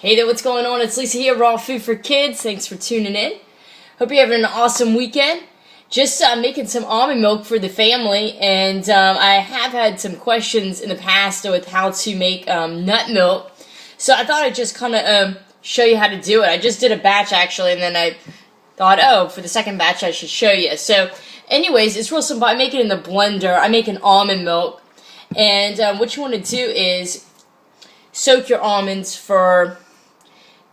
Hey there, what's going on? It's Lisa here, Raw Food for Kids. Thanks for tuning in. Hope you're having an awesome weekend. Just making some almond milk for the family, and I have had some questions in the past with how to make nut milk. So I thought I'd just kind of show you how to do it. I just did a batch actually, and then I thought, oh, for the second batch I should show you. So anyways, it's real simple. I make it in the blender. I make an almond milk, and what you want to do is soak your almonds for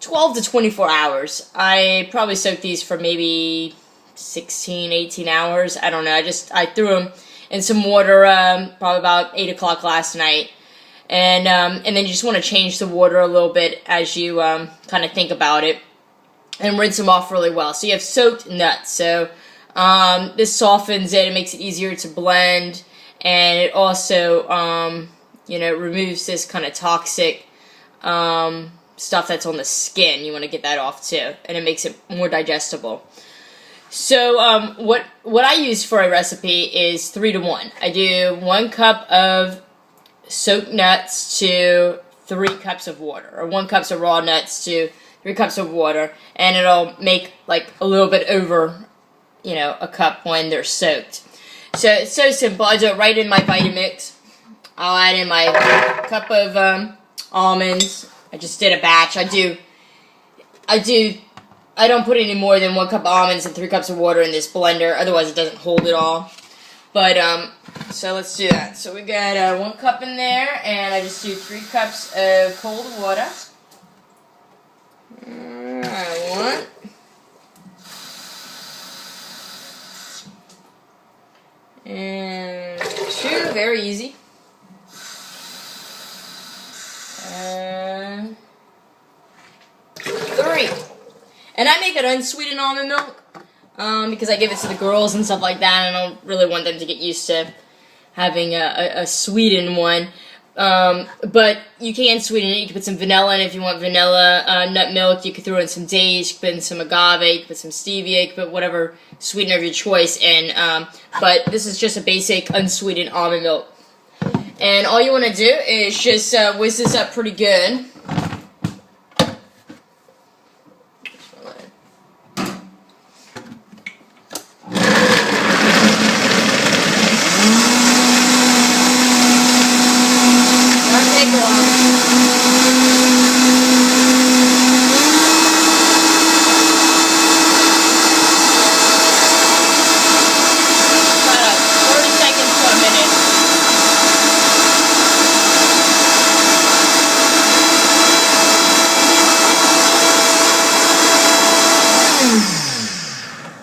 12 to 24 hours. I probably soaked these for maybe 16, 18 hours. I don't know. I threw them in some water probably about 8 o'clock last night. And then you just want to change the water a little bit as you kind of think about it. And rinse them off really well. So you have soaked nuts. So this softens it. It makes it easier to blend. And it also, removes this kind of toxic stuff that's on the skin. You want to get that off too, and it makes it more digestible. So what I use for a recipe is 3 to 1. I do 1 cup of soaked nuts to 3 cups of water, or 1 cup of raw nuts to 3 cups of water, and it'll make like a little bit over, a cup when they're soaked. So it's so simple. I do it right in my Vitamix. I'll add in my cup of almonds. I just did a batch. I don't put any more than 1 cup of almonds and 3 cups of water in this blender. Otherwise, it doesn't hold it all. But, so let's do that. So we got 1 cup in there, and I just do 3 cups of cold water. Alright, 1. And 2, very easy. 3. And I make it unsweetened almond milk because I give it to the girls and stuff like that, and I don't really want them to get used to having a sweetened one. But you can sweeten it. You can put some vanilla in it if you want vanilla nut milk. You can throw in some dates, you can put in some agave, you can put some stevia, you can put whatever sweetener of your choice in. But this is just a basic unsweetened almond milk. And all you want to do is just whisk this up pretty good.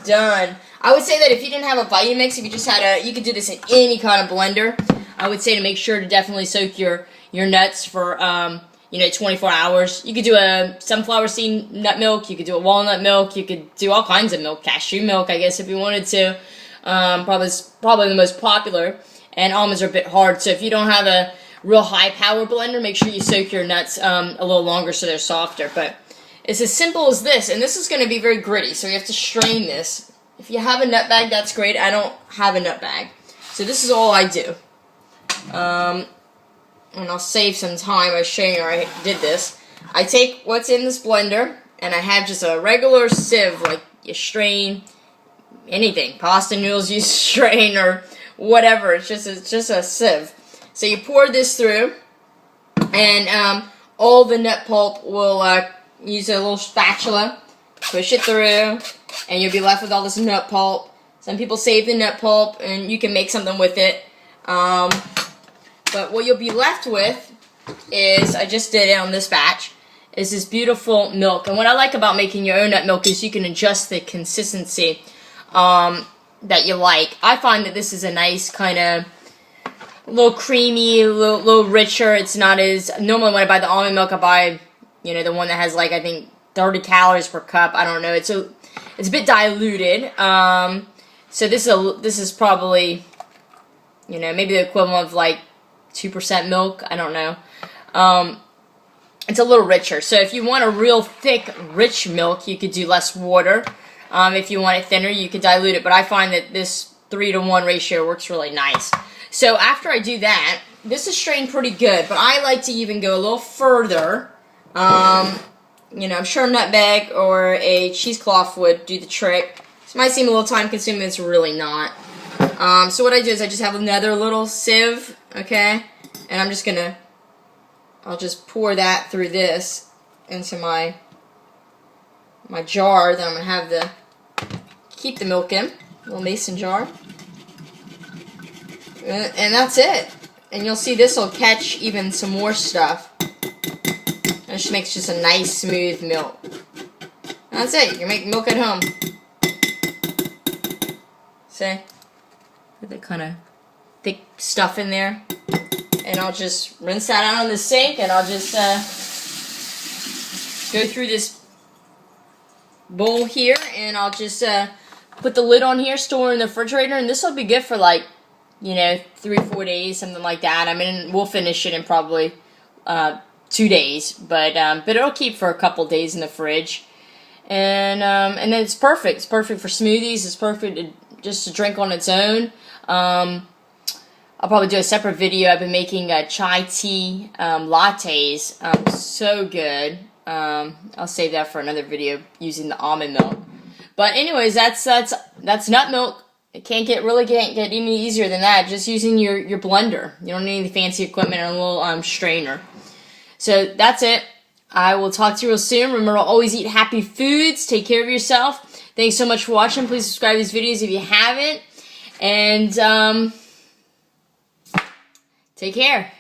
Done. I would say that if you didn't have a Vitamix, if you just had you could do this in any kind of blender. I would say to make sure to definitely soak your nuts for 24 hours. You could do a sunflower seed nut milk. You could do a walnut milk. You could do all kinds of milk, cashew milk, I guess, if you wanted to. Probably the most popular. And almonds are a bit hard, so if you don't have a real high power blender, make sure you soak your nuts a little longer so they're softer. But it's as simple as this, and this is going to be very gritty, so you have to strain this. If you have a nut bag, that's great. I don't have a nut bag, so this is all I do. And I'll save some time by showing you how I did this. I take what's in this blender, and I have just a regular sieve, like you strain anything. Pasta noodles you strain, or whatever. It's just a sieve. So you pour this through, and all the nut pulp will use a little spatula, push it through, and you'll be left with all this nut pulp. Some people save the nut pulp, and you can make something with it. But what you'll be left with is, I just did it on this batch, is this beautiful milk. And what I like about making your own nut milk is you can adjust the consistency that you like. I find that this is a nice kind of a little creamy, a little richer. It's not as, normally when I buy the almond milk, I buy the one that has like, I think 30 calories per cup. I don't know. It's a bit diluted. So this is probably, maybe the equivalent of like 2% milk. I don't know. It's a little richer. So if you want a real thick, rich milk, you could do less water. If you want it thinner, you could dilute it. But I find that this 3 to 1 ratio works really nice. So after I do that, this is strained pretty good, but I like to even go a little further You know, I'm sure nutmeg or a cheesecloth would do the trick. This might seem a little time consuming, it's really not. So what I do is I just have another little sieve, okay? And I'm just gonna, I'll just pour that through this into my jar that I'm gonna have the, keep the milk in, little mason jar. And that's it. And you'll see this will catch even some more stuff. And it just makes just a nice smooth milk. And that's it. You can make milk at home. See? Put the kind of thick stuff in there. And I'll just rinse that out on the sink, and I'll just go through this bowl here, and I'll just put the lid on here, store it in the refrigerator, and this will be good for like, you know, 3-4 days, something like that. I mean, we'll finish it in probably 2 days, but it'll keep for a couple days in the fridge, and then it's perfect. It's perfect for smoothies. It's perfect just to drink on its own. I'll probably do a separate video. I've been making chai tea lattes. So good. I'll save that for another video using the almond milk. But anyways, that's nut milk. It can't get any easier than that. Just using your blender. You don't need any fancy equipment or a little strainer. So that's it. I will talk to you real soon. Remember to always eat happy foods. Take care of yourself. Thanks so much for watching. Please subscribe to these videos if you haven't. And take care.